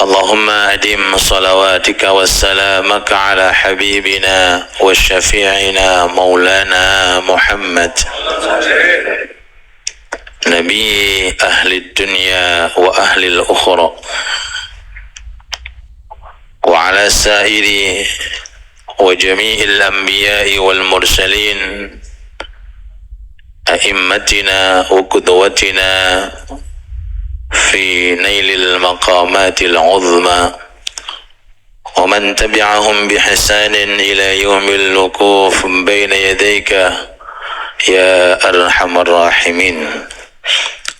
اللهم أدم صلواتك وسلامك على حبيبنا وشفيعنا مولانا محمد نبي أهل الدنيا وأهل الأخرى وعلى سائر وجميع الأنبياء والمرسلين أئمتنا وقدوتنا في نيل المقامات العظمى ومن تبعهم بحسان إلى يوم الوقوف بين يديك يا أرحم الراحمين.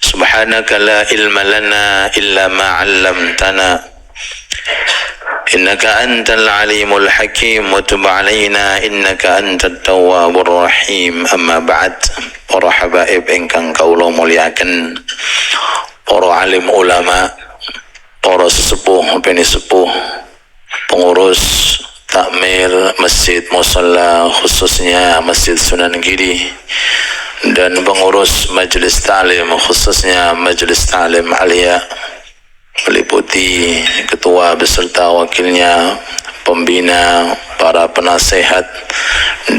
سبحانك لا علم لنا إلا ما علمتنا إنك أنت العليم الحكيم وتب علينا إنك أنت التواب الرحيم. أما بعد, para habaib ingkang kaula muliaken, para alim ulama, para sesepuh beni sepuh, pengurus takmir masjid musalla khususnya Masjid Sunan Giri dan pengurus majelis ta'lim khususnya majelis ta'lim alia, meliputi ketua beserta wakilnya, pembina, para penasehat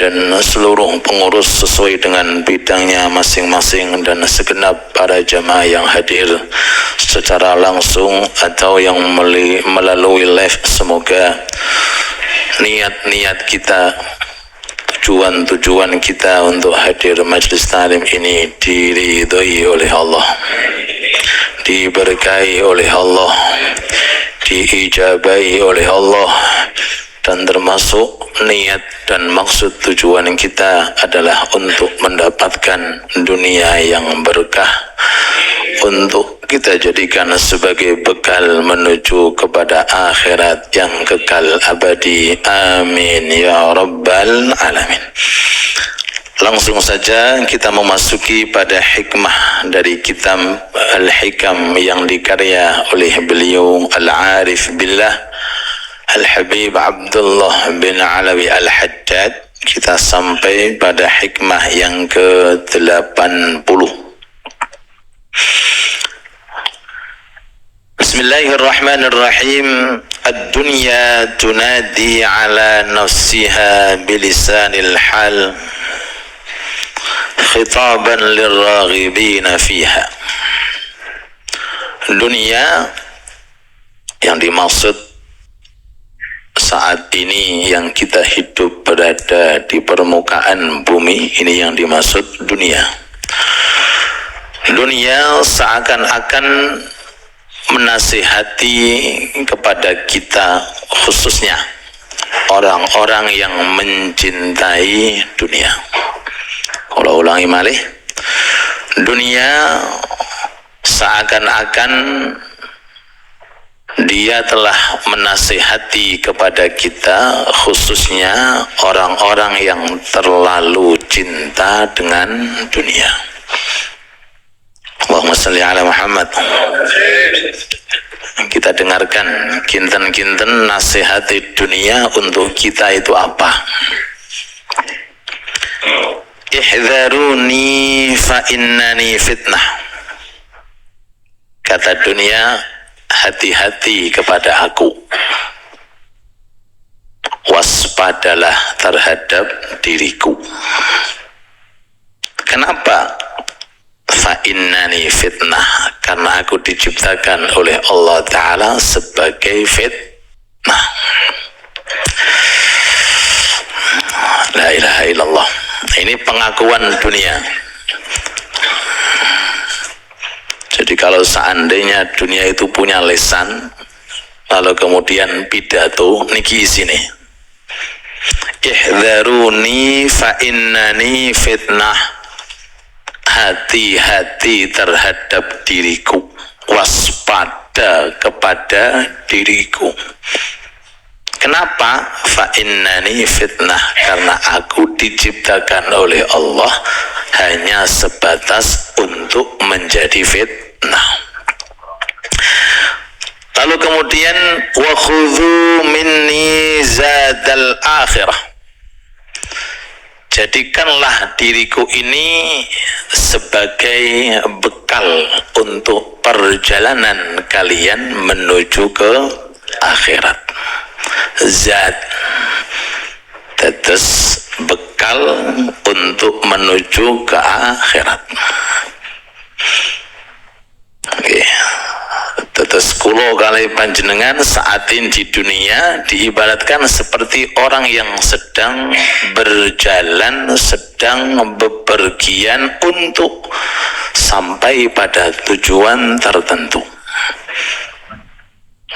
dan seluruh pengurus sesuai dengan bidangnya masing-masing, dan segenap para jamaah yang hadir secara langsung atau yang melalui live. Semoga niat-niat kita, tujuan-tujuan kita untuk hadir majelis ta'lim ini diridhoi oleh Allah, diberkahi oleh Allah, diijabahi oleh Allah, dan termasuk niat dan maksud tujuan kita adalah untuk mendapatkan dunia yang berkah, untuk kita jadikan sebagai bekal menuju kepada akhirat yang kekal abadi. Amin ya rabbal alamin. Langsung saja kita memasuki pada hikmah dari kitab Al-Hikam yang dikarya oleh beliau Al-Arif Billah Al-Habib Abdullah bin Alawi Al-Haddad. Kita sampai pada hikmah yang ke-80. Bismillahirrahmanirrahim. Ad-dunya tunadi ala nafsiha bilisanil hal khitaban lirraghibina fiha. Dunia yang dimaksud saat ini yang kita hidup berada di permukaan bumi ini, yang dimaksud dunia. Dunia seakan-akan menasihati kepada kita, khususnya orang-orang yang mencintai dunia. Kalau ulangi malih, dunia seakan-akan dia telah menasihati kepada kita, khususnya orang-orang yang terlalu cinta dengan dunia. Allahumma shalli ala Muhammad. Kita dengarkan kinten-kinten nasihati dunia untuk kita itu apa? Ihdharuni fa innani fitnah. Kata dunia, hati-hati kepada aku, waspadalah terhadap diriku. Kenapa? Fa innani fitnah, karena aku diciptakan oleh Allah Ta'ala sebagai fitnah. La ilaha illallah. Ini pengakuan dunia. Jadi kalau seandainya dunia itu punya lisan, lalu kemudian pidato, niki sini. Ihdharuni fa innani fitnah. Hati-hati terhadap diriku, waspada kepada diriku. Kenapa? Fa innani fitnah, karena aku diciptakan oleh Allah hanya sebatas untuk menjadi fitnah. Lalu kemudian wa khudhu minni zadal akhirah. jadikanlah diriku ini sebagai bekal untuk perjalanan kalian menuju ke akhirat. Zat tetes bekal untuk menuju ke akhirat. Oke. Tetes kulo kali panjenengan saat ini di dunia diibaratkan seperti orang yang sedang berjalan, sedang bepergian untuk sampai pada tujuan tertentu.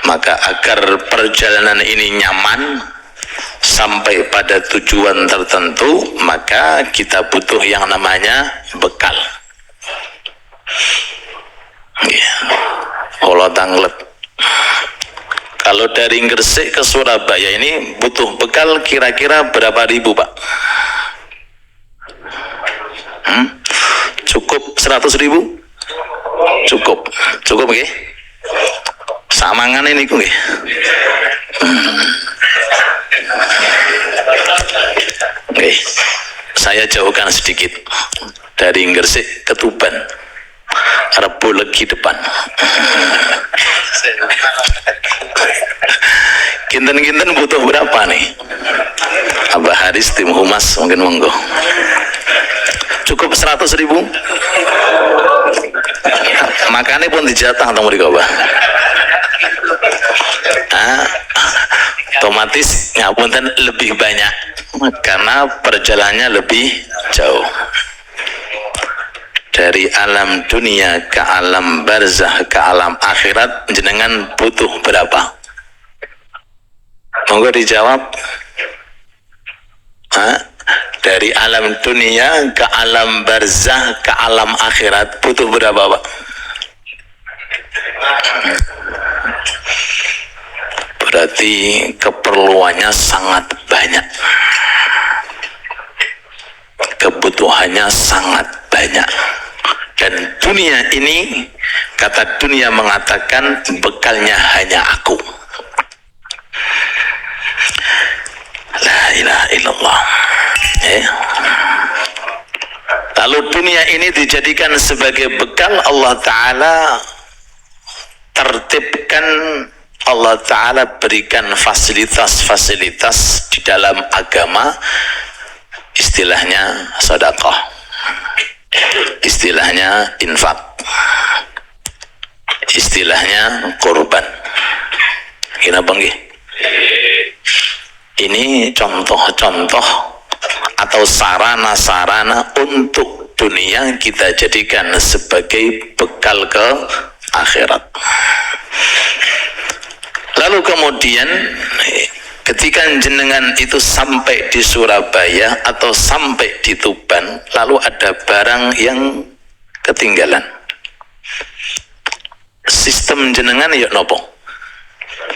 Maka agar perjalanan ini nyaman sampai pada tujuan tertentu, maka kita butuh yang namanya bekal. Kalau tanglet, kalau dari Gresik ke Surabaya ini butuh bekal kira-kira berapa ribu, Pak? Cukup 100 ribu? Cukup nggih? Samangan ini ku nggih. Oke, saya jauhkan sedikit dari Gresik ke Tuban, Rebo Legi depan. Kinten-kinten butuh berapa nih? Abah Haris tim humas mungkin monggo. Cukup 100 ribu? Makannya pun dijatah atau mriko, Pak? Otomatis ngapunten lebih banyak karena perjalanannya lebih jauh. Dari alam dunia ke alam barzah ke alam akhirat jenengan butuh berapa? Monggo dijawab. Dari alam dunia ke alam barzah ke alam akhirat butuh berapa, Pak? Berarti keperluannya sangat banyak, kebutuhannya sangat banyak. Dan dunia ini, kata dunia mengatakan bekalnya hanya aku. La ilaha illallah. Lalu dunia ini dijadikan sebagai bekal. Allah Ta'ala tertibkan, Allah Ta'ala berikan fasilitas-fasilitas di dalam agama. Istilahnya sedekah, istilahnya infak, istilahnya korban. Kenapa nggih? Ini contoh-contoh atau sarana-sarana untuk dunia kita jadikan sebagai bekal ke akhirat. Lalu kemudian ketika jenengan itu sampai di Surabaya atau sampai di Tuban, lalu ada barang yang ketinggalan. Sistem jenengan ya nopo?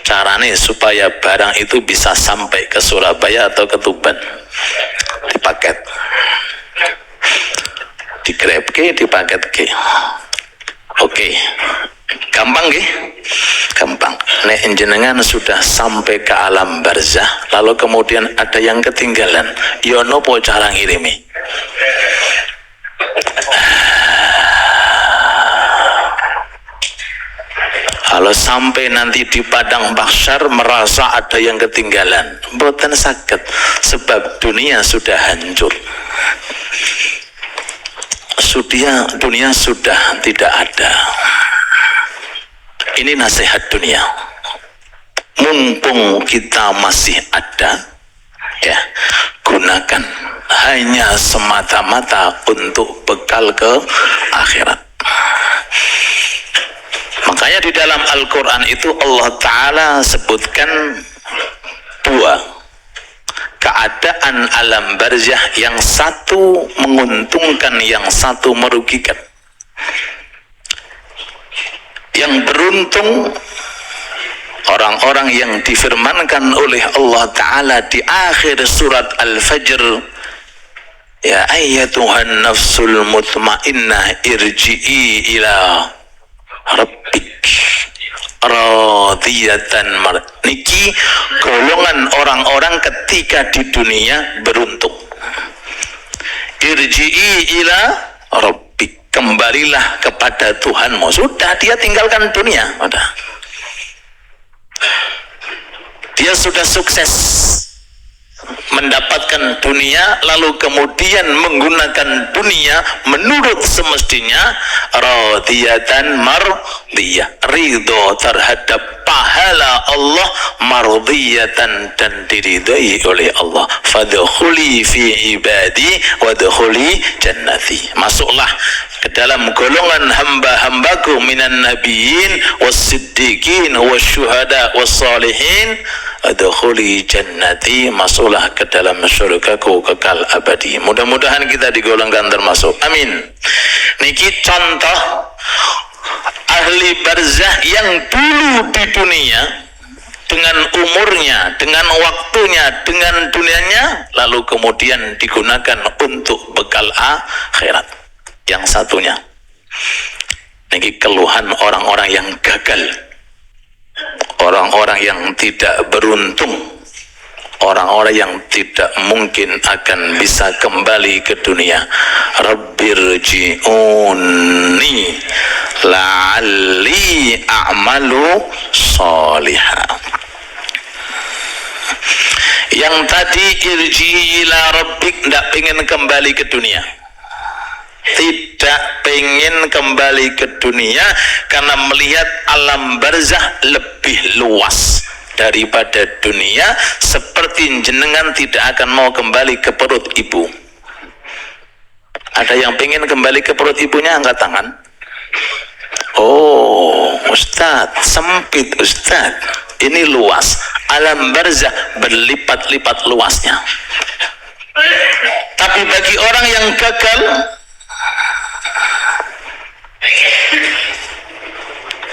Carane supaya barang itu bisa sampai ke Surabaya atau ke Tuban? Dipaket, digrab ke, dipaket ke. Oke, gampang nggih? Gampang. Nek jenengan sudah sampai ke alam barzah, lalu kemudian ada yang ketinggalan, ya nopo cara ngirimi? Kalau sampai nanti di padang mahsyar merasa ada yang ketinggalan, mboten saged, sebab dunia sudah hancur. Dunia sudah tidak ada. Ini nasihat dunia. Mumpung kita masih ada, ya, gunakan hanya semata-mata untuk bekal ke akhirat. Makanya di dalam Al-Quran itu Allah Ta'ala sebutkan dua keadaan alam barzah, yang satu menguntungkan, yang satu merugikan. Yang beruntung orang-orang yang difirmankan oleh Allah Ta'ala di akhir surat Al-Fajr, ya ayyatuhan nafsul mutmainnah irji'i ila rabbik radiyatan niki golongan orang-orang ketika di dunia beruntung. irji'i ila rabbik, kembalilah kepada Tuhanmu. Sudah, dia tinggalkan dunia, udah. Dia sudah sukses mendapatkan dunia, lalu kemudian menggunakan dunia menurut semestinya, radiyatan mardiyah, ridho terhadap pahala Allah, mardiyatan dan diridai oleh Allah. Fadkhuli fi ibadi wadkhuli jannati, masuklah ke dalam golongan hamba-hambaku minan nabiyyin was-siddiqin wasyuhada was-salihin, adkhuli jannati, masuklah ke dalam surgaku kekal abadi. Mudah-mudahan kita digolongkan termasuk, amin. Niki contoh ahli barzah yang dulu di dunia dengan umurnya, dengan waktunya, dengan dunianya, lalu kemudian digunakan untuk bekal akhirat. Yang satunya niki keluhan orang-orang yang gagal, orang-orang yang tidak beruntung, orang-orang yang tidak mungkin akan bisa kembali ke dunia. Rabbirji'uni la'alli a'malu sholiha. Yang tadi irji ila rabbik, tidak pengen kembali ke dunia, tidak pengen kembali ke dunia karena melihat alam barzah lebih luas daripada dunia, seperti jenengan tidak akan mau kembali ke perut ibu. Ada yang pengen kembali ke perut ibunya, angkat tangan. Oh, Ustadz, sempit Ustadz, ini luas. Alam barzah berlipat-lipat luasnya. Tapi bagi orang yang gagal,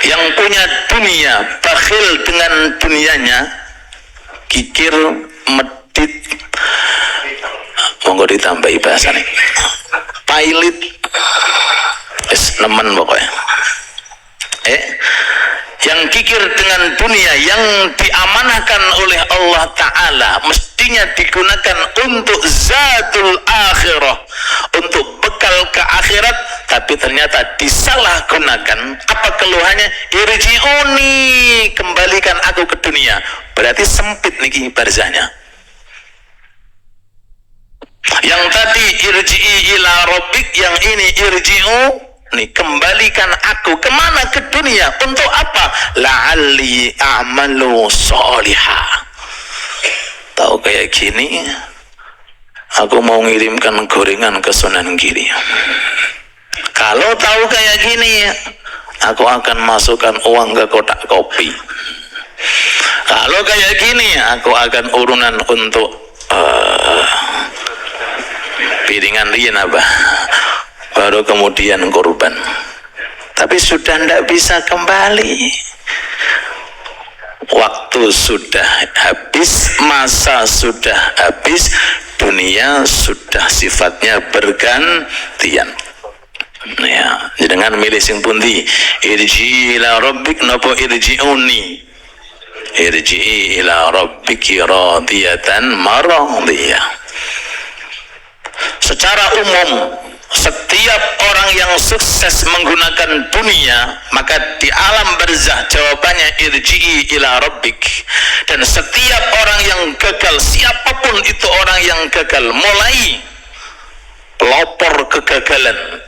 yang punya dunia, bakhil dengan dunianya, kikir, medit, monggo ditambahi bahasa nih, pailit, nemen pokoknya. Yang kikir dengan dunia yang diamanahkan oleh Allah Ta'ala, mestinya digunakan untuk zatul akhirah, untuk bekal ke akhirat, tapi ternyata disalahgunakan. Apa keluhannya? Irji'uni, kembalikan aku ke dunia. Berarti sempit niki barzahnya. Yang tadi irji'i ila rabbik, yang ini irji'u nih, kembalikan aku kemana? Ke dunia. Untuk apa? La'alli a'malu sholiha. Tahu kayak gini, aku mau ngirimkan gorengan ke Sunan Giri. Kalau tahu kayak gini, aku akan masukkan uang ke kotak kopi. Kalau kayak gini, aku akan urunan untuk piringan riyen apa, baru kemudian korban. Tapi sudah tidak bisa kembali. Waktu sudah habis, masa sudah habis, dunia sudah sifatnya bergantian. Ya, dengan milih sing pundi? Irji ila rabbik napa irji'uni? Irji ila rabbiki radiyatan mardiyah. Secara umum, setiap orang yang sukses menggunakan dunia, maka di alam barzah jawabannya irji'i ila rabbik. Dan setiap orang yang gagal, siapapun itu orang yang gagal, mulai pelopor kegagalan,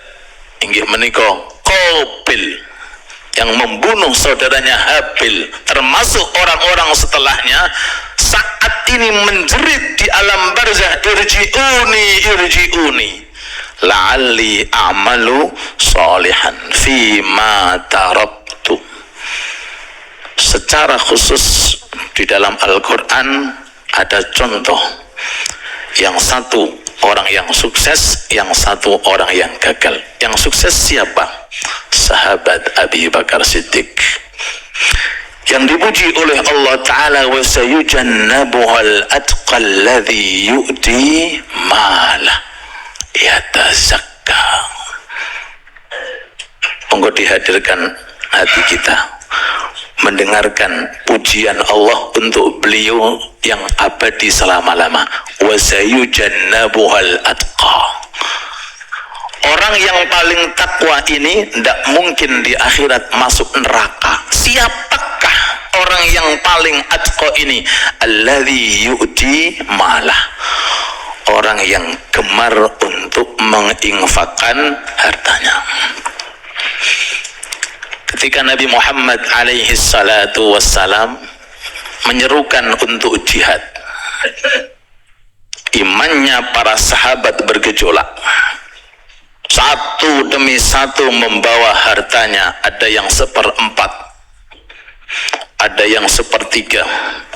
inggih menika Qabil yang membunuh saudaranya Habil, termasuk orang-orang setelahnya, saat ini menjerit di alam barzah, irji'uni la'alli a'malu sholihan fima taraktu. Secara khusus di dalam Al-Quran ada contoh, yang satu orang yang sukses, yang satu orang yang gagal. Yang sukses siapa? Sahabat Abi Bakar Siddiq, yang dipuji oleh Allah Ta'ala, wa sayujannabuhal atqal ladzi yu'ti malah yatazakka. Monggo dihadirkan hati kita mendengarkan pujian Allah untuk beliau yang abadi selama-lama. Wa sayujannabuhal atqa. Orang yang paling takwa ini tidak mungkin di akhirat masuk neraka. Siapakah orang yang paling atqa ini? Alladzi yu'ti malah, orang yang gemar untuk menginfakkan hartanya. Ketika Nabi Muhammad alaihi salatu wassalam menyerukan untuk jihad, imannya para sahabat bergejolak. Satu demi satu membawa hartanya, ada yang 1/4, ada yang 1/3,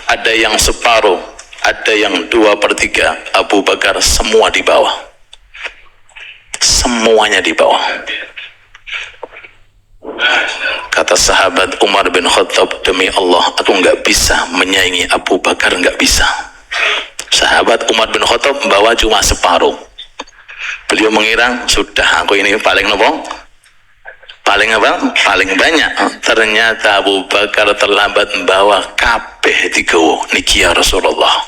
ada yang separuh, ada yang 2/3. Abu Bakar semua di bawah, semuanya di bawah. Kata sahabat Umar bin Khattab, demi Allah aku nggak bisa menyaingi Abu Bakar, nggak bisa. Sahabat Umar bin Khattab bawa cuma separuh. Beliau mengira sudah aku ini paling nopo, paling apa, paling banyak. Ternyata Abu Bakar terlambat membawa kabeh digawa. Niki ya Rasulullah,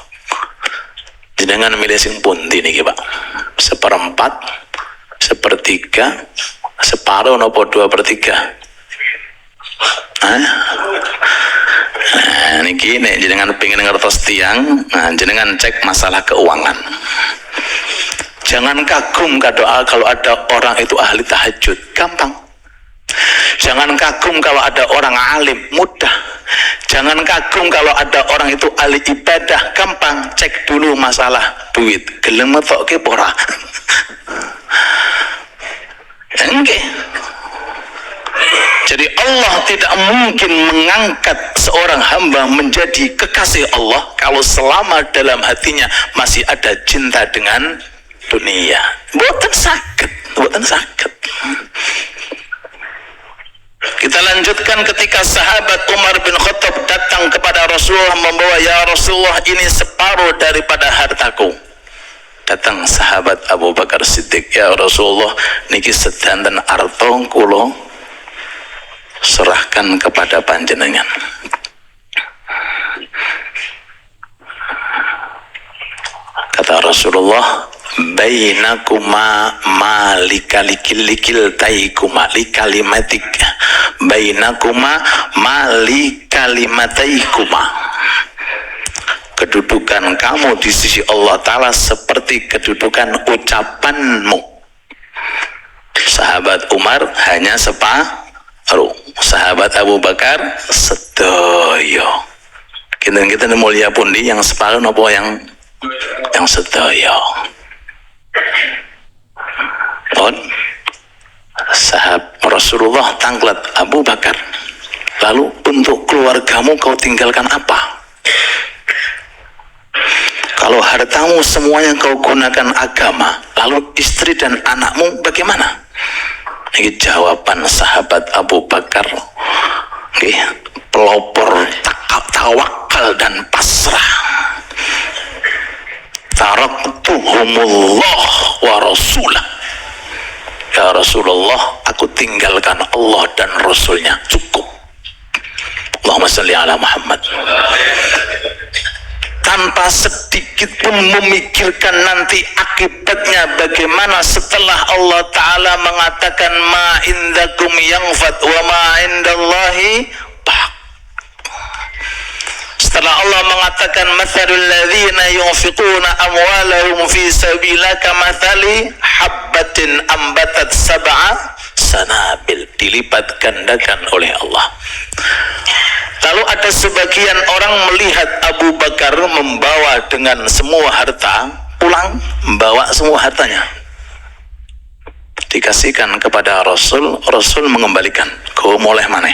jenengan milih sing pundi niki Pak? 1/4, 1/3, separuh nopo 2/3? Nah, niki nek jenengan pengen ngertos tiang, nah jenengan cek masalah keuangan. Jangan kagum kalau ada orang itu ahli tahajud, gampang. Jangan kagum kalau ada orang alim, mudah. Jangan kagum kalau ada orang itu ahli ibadah, gampang. Cek dulu masalah duit, gelem metokke ora. Enggak. Jadi Allah tidak mungkin mengangkat seorang hamba menjadi kekasih Allah kalau selama dalam hatinya masih ada cinta dengan dunia. Boten sakit, boten sakit. Kita lanjutkan ketika sahabat Umar bin Khattab datang kepada Rasulullah membawa, ya Rasulullah ini separuh daripada hartaku. Datang sahabat Abu Bakar Siddiq, ya Rasulullah niki sedanten arta kula serahkan kepada panjenengan. Kata Rasulullah, bainakuma malikalikil taikuma likalimatik, bainakuma malikalimatayikuma. Kedudukan kamu di sisi Allah Ta'ala seperti kedudukan ucapanmu. Sahabat Umar hanya separuh, sahabat Abu Bakar sedaya. Kita mulia pundi yang separuh nopo yang sedaya. Pun sahabat Rasulullah tanglet, Abu Bakar, lalu untuk keluargamu kau tinggalkan apa? Kalau hartamu semuanya kau gunakan agama, lalu istri dan anakmu bagaimana? Ini jawaban sahabat Abu Bakar, pelopor tawakal dan pasrah. Taraktuhumullah wa rasulah. Ya Rasulullah, aku tinggalkan Allah dan Rasulnya, cukup. Allahumma salli ala Muhammad. Tanpa sedikit pun memikirkan nanti akibatnya bagaimana setelah Allah Ta'ala mengatakan ma indakum yanfad wa ma indallahi baq. Setelah Allah mengatakan mathalul ladzina yunfiquna amwalahum fi sabilillah kamathali habbatin ambatat sab'a sanabil, dilipat gandakan oleh Allah. Lalu ada sebagian orang melihat Abu Bakar membawa dengan semua harta pulang, membawa semua hartanya dikasihkan kepada Rasul. Rasul mengembalikan, kau moleh mana?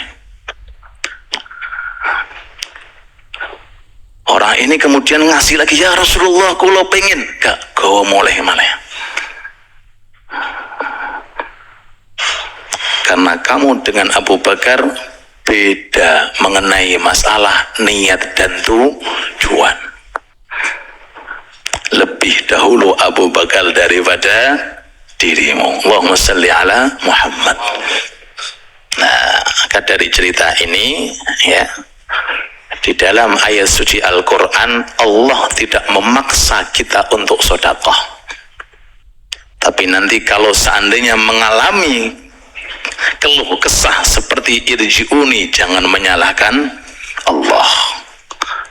Orang ini kemudian ngasih lagi, ya Rasulullah kulo pengen, gak, kau moleh mana? Karena kamu dengan Abu Bakar beda mengenai masalah niat dan tujuan. Lebih dahulu Abu Bakar daripada dirimu. Allahumma salli ala Muhammad. Nah, dari cerita ini ya, di dalam ayat suci Al-Quran Allah tidak memaksa kita untuk sedekah, tapi Tapi nanti kalau seandainya mengalami keluh kesah seperti irji'uni, jangan menyalahkan Allah.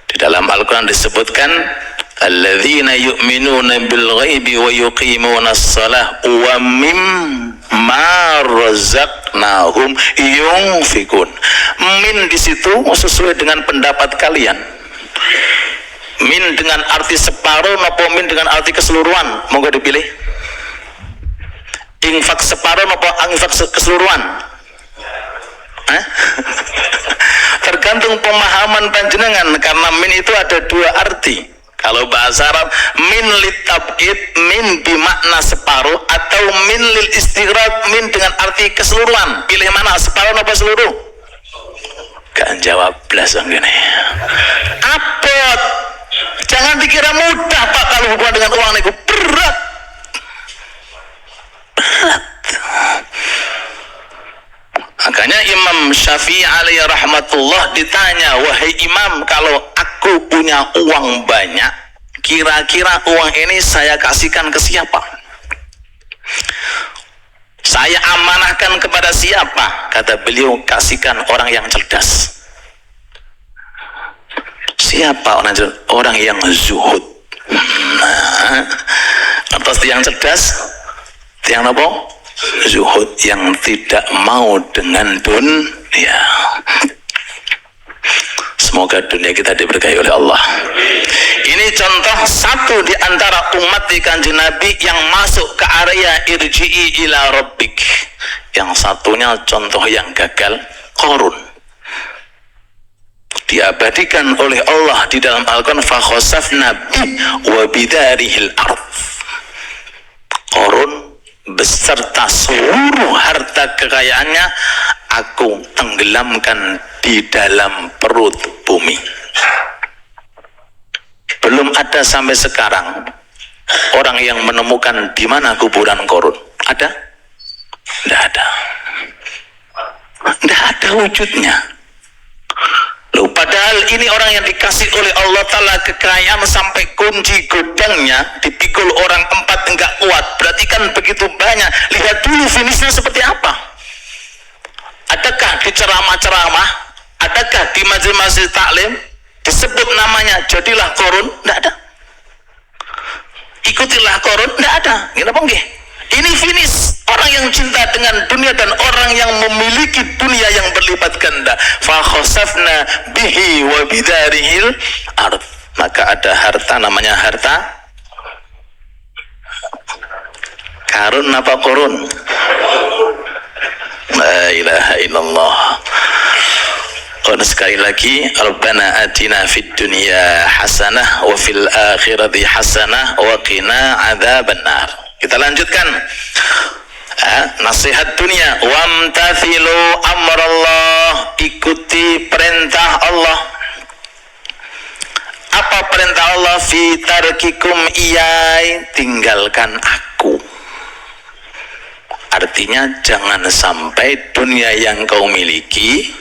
Di dalam Al-Quran disebutkan alladzina yu'minuna bil ghaibi wa yuqimuna as-salah wa mimma razaqnahum yunfikun. Min di situ sesuai dengan pendapat kalian. Min dengan arti separuh nopo min dengan arti keseluruhan? Monggo dipilih. Infak separuh nopo infak keseluruhan? Tergantung pemahaman panjenengan, karena min itu ada dua arti. Kalau bahasa Arab, min litab'id, min bimakna separuh, atau min lil istighraq, min dengan arti keseluruhan. Pilih mana, separuh atau seluruh? Gak jawab belas gini. Abot. Jangan dikira mudah Pak kalau hubungan dengan uang itu berat. Berat. Makanya Imam Syafi'i alaihi rahmatullah ditanya, wahai Imam, kalau aku punya uang banyak, kira-kira uang ini saya kasihkan ke siapa? Saya amanahkan kepada siapa? Kata beliau, kasihkan orang yang cerdas. Siapa orang cerdas? Orang yang zuhud. Atas yang cerdas, yang apa? Zuhud, yang tidak mau dengan dunia. Semoga dunia kita diberkahi oleh Allah. Ini contoh satu di antara umat di Kanjeng Nabi yang masuk ke area irji'i ila rabbik. Yang satunya contoh yang gagal, Qarun. Diabadikan oleh Allah di dalam Al-Quran, fa khasafna bi wa bidarihil ardh. Qarun beserta seluruh harta kekayaannya aku tenggelamkan di dalam perut bumi. Belum ada sampai sekarang orang yang menemukan di mana kuburan Qarun. Ada? Tidak ada. Tidak ada wujudnya. Loh, padahal ini orang yang dikasih oleh Allah Ta'ala kekayaan sampai kunci gudangnya dipikul orang 4 enggak kuat. Berarti kan begitu banyak. Lihat dulu finishnya seperti apa. Adakah di ceramah-ceramah, adakah di majelis-majelis taklim disebut namanya jadilah Qarun? Tidak ada. Ikutilah Qarun? Tidak ada. Kenapa nggih? Ini finish. Orang yang cinta dengan dunia dan orang yang memiliki dunia yang berlipat ganda. Fa khasafna bihi wa bidarihil ardh. Maka ada harta namanya harta Karun apa Qarun? La ilaha illallah. Dan sekali lagi, Rabbana atina fid dunya hasanah wa fil akhirati hasanah wa qina adzabannar. Kita lanjutkan. Nasihat dunia, wamtathilu amrallah, ikuti perintah Allah. Apa perintah Allah? Fi tarkikum iyai, tinggalkan aku. Artinya jangan sampai dunia yang kau miliki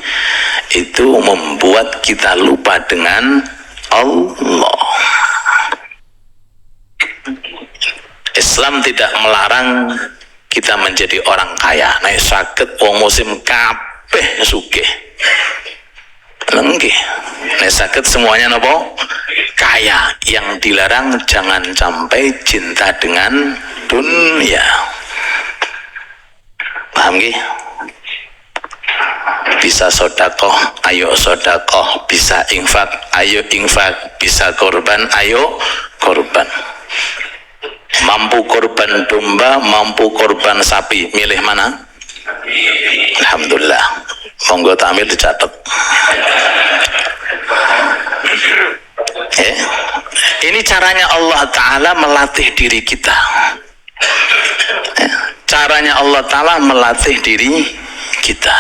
itu membuat kita lupa dengan Allah. Islam tidak melarang kita menjadi orang kaya. Nek saged wong muslim kabeh sugih. Lenggih. Nek saged semuanya napa? Kaya. Yang dilarang jangan sampai cinta dengan dunia. Paham nggih? Bisa sedekah, ayo sedekah. Bisa infak, ayo infak. Bisa korban, ayo korban. Mampu korban domba, mampu korban sapi, milih mana? Alhamdulillah. Monggo tamil dicatat. Ini caranya Allah Ta'ala melatih diri kita. Caranya Allah Ta'ala melatih diri kita.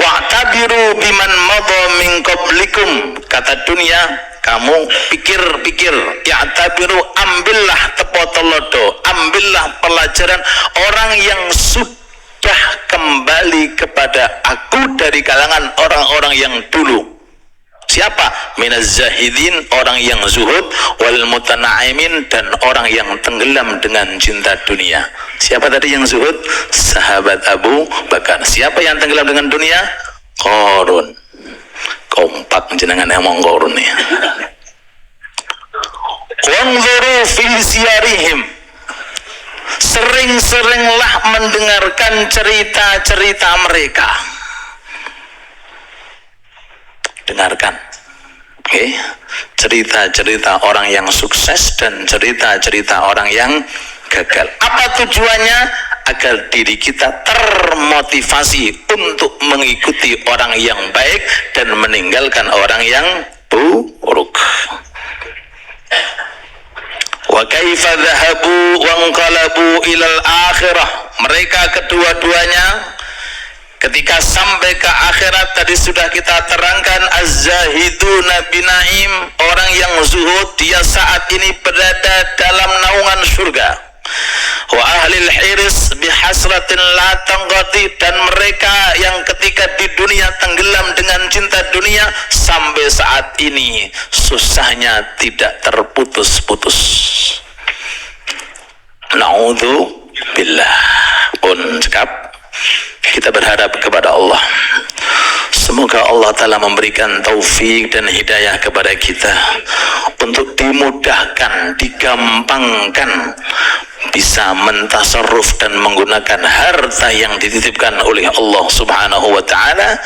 Wa'tabiru biman madha min qablikum. Kata dunia, kamu pikir-pikir, ya tabiru, ambillah tepotolodo, ambillah pelajaran orang yang sudah kembali kepada aku dari kalangan orang-orang yang dulu. Siapa? siapa? Minaz zahidin, orang yang zuhud, wal mutanaimin, dan orang yang tenggelam dengan cinta dunia. Siapa tadi yang zuhud? Sahabat Abu Bakar. Siapa yang tenggelam dengan dunia? Qarun. Kompak jenengan emong Qarun nih. Wanzuru fi siyarihim, sering-seringlah mendengarkan cerita-cerita mereka. Dengarkan, cerita-cerita orang yang sukses dan cerita-cerita orang yang gagal. Apa tujuannya? Agar diri kita termotivasi untuk mengikuti orang yang baik dan meninggalkan orang yang buruk. Wa kaifa dhahabu wa anqalabu ilal akhirah. Mereka kedua-duanya ketika sampai ke akhirat, tadi sudah kita terangkan, az-zahiduna binaim, orang yang zuhud, dia saat ini berada dalam naungan surga. Wa ahlil hiris bihasratin la tanqati, dan mereka yang ketika di dunia tenggelam dengan cinta dunia, sampai saat ini susahnya tidak terputus-putus. Na'udzubillah. Pun cekap, kita berharap kepada Allah, semoga Allah Ta'ala memberikan taufik dan hidayah kepada kita untuk dimudahkan, digampangkan, bisa mentasarruf dan menggunakan harta yang dititipkan oleh Allah Subhanahu wa Ta'ala,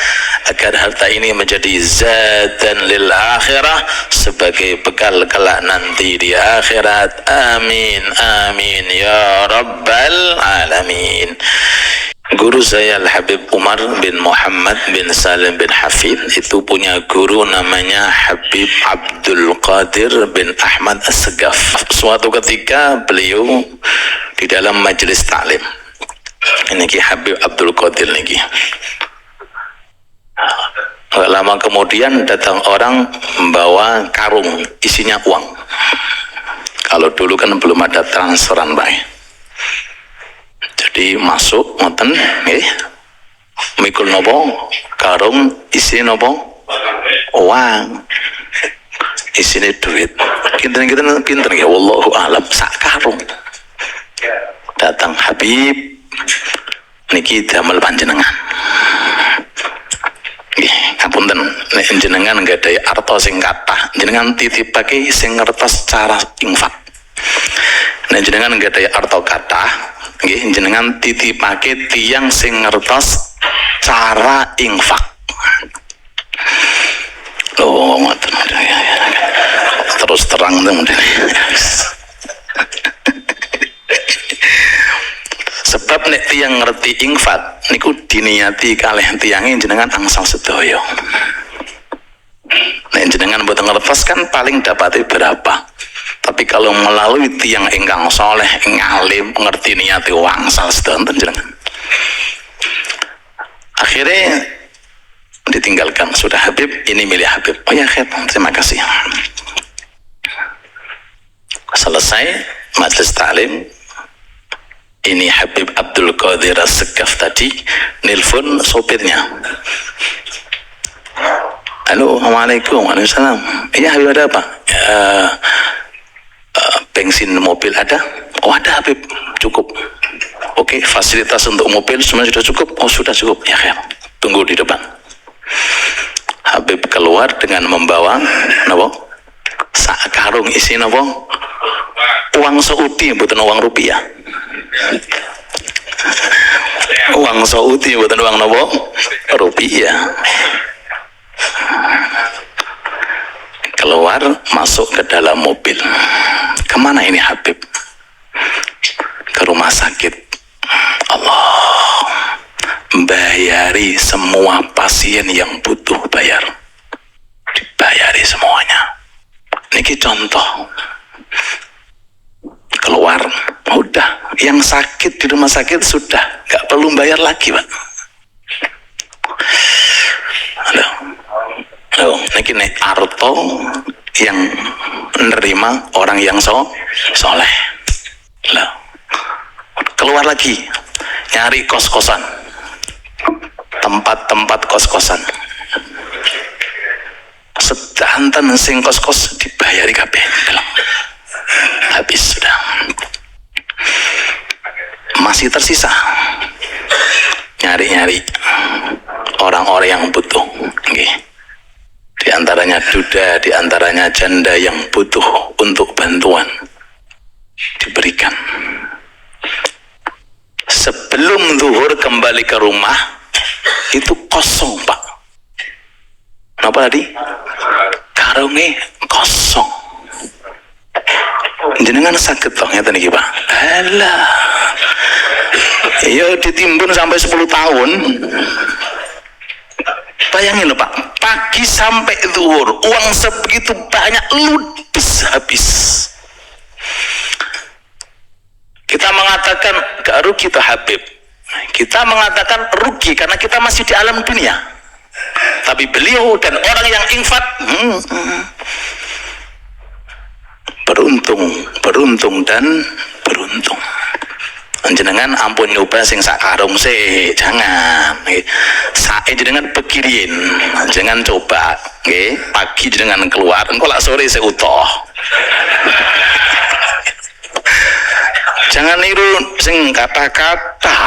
agar harta ini menjadi zadan lil akhirah, sebagai bekal kelak nanti di akhirat. Amin amin ya rabbal alamin. Guru saya Al-Habib Umar bin Muhammad bin Salim bin Hafid itu punya guru namanya Habib Abdul Qadir bin Ahmad As-Segaf. Suatu ketika beliau di dalam majelis taklim, ini Habib Abdul Qadir niki. Lama kemudian datang orang membawa karung isinya uang. Kalau dulu kan belum ada transferan Pak. Jadi masuk ngoten nggih. Mikul nopo? Karung isi nopo? Uang. Isine duit. Kinten-kinten pinten nggih, wallahu alam, sak karung. Datang Habib niki damel panjenengan. Nggih, ngapunten, nek jenengan nggadahi arta sing kathah, jenengan titipake sing ngertos cara infak. Nek jenengan nggadahi arta kathah, nggih, jenengan titipake tiyang sing ngertos cara infak. Loh, ngoten. Terus terang teman. Sebab nek tiyang ngerti infak niku diniati kalih tiyange jenengan angsal sedaya. Nek jenengan mboten ngertos kan paling dapati berapa. Tapi kalau melalui tiang ingkang soleh, ngalim, ngerti niati wangsal sedanten jenengan, akhirnya ditinggalkan. Sudah Habib, ini milik Habib. Oh ya Habib, terima kasih. Selesai majelis taklim, ini Habib Abdul Qadir As-Segaf tadi nelpon sopirnya. Halo, assalamualaikum. Waalaikumsalam. Iya Habib, ada apa? Bensin mobil ada? Oh ada Habib, cukup. Oke, fasilitas untuk mobil semua sudah cukup? Oh sudah cukup. Ya Habib, tunggu di depan. Habib keluar dengan membawa nopo? Sak karung isi nopo? Uang Saudi, bukan uang rupiah. Uang Saudi, bukan uang nopo? Rupiah. Keluar, masuk ke dalam mobil. Kemana ini Habib? Ke rumah sakit. Allah, bayari semua pasien yang butuh bayar, dibayari semuanya. Niki contoh. Keluar, udah, yang sakit di rumah sakit sudah gak perlu bayar lagi Pak. Halo, niki nek arto yang menerima orang yang soleh. Loh, keluar lagi nyari kos-kosan, tempat-tempat kos-kosan. sedanten sing kos-kos dibayari kabeh. Habis sudah. Masih tersisa nyari-nyari orang-orang yang butuh. Okay. Di antaranya duda, di antaranya janda yang butuh untuk bantuan diberikan. Sebelum zuhur kembali ke rumah itu kosong, Pak. Apa tadi? Karunge kosong. Jenengan sakit toh ngeten iki, Pak. Alah. Ya ditimbun sampai 10 tahun. Bayangin loh, Pak, pagi sampai zuhur uang sebegitu banyak ludes habis. Kita mengatakan gak rugi toh Habib. Kita mengatakan rugi karena kita masih di alam dunia. Tapi beliau dan orang yang infak beruntung dan beruntung. Jenengan ampun nyoba sing sak karung sih, jangan. Sae jenengan pikirin, jangan coba. Nggih, pagi jenengan keluar, engko lak sore seutuh. Jangan niru sing kata-kata.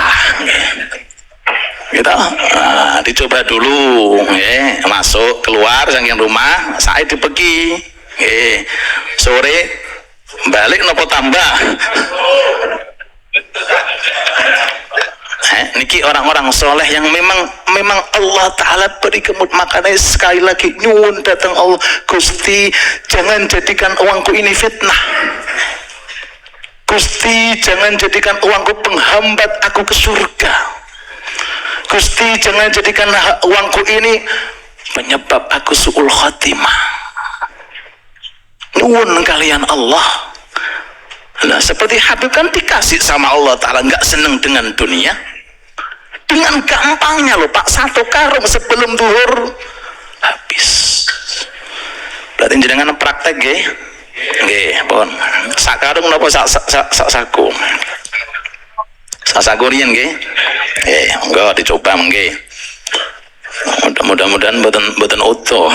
Gitu. Dicoba dulu, masuk keluar saking rumah, sae dipegi. Sore balik nopo tambah. Niki orang-orang soleh yang memang Allah Ta'ala beri makanya sekali lagi nyuwun datang Allah, Gusti jangan jadikan uangku ini fitnah, Gusti jangan jadikan uangku penghambat aku ke surga, Gusti jangan jadikan uangku ini penyebab aku su'ul khatimah. Nyuwun kalian Allah. Nah, seperti Habib kan dikasih sama Allah Ta'ala, nggak seneng dengan dunia. Dengan gampangnya loh Pak, 1 karung sebelum zuhur habis. Berarti jenengan praktek nggih? Nggih, pun. Sak karung napa sak saku? Sak saku riyen nggih? Nggih, monggo dicoba nggih. Mudah-mudahan mboten utuh.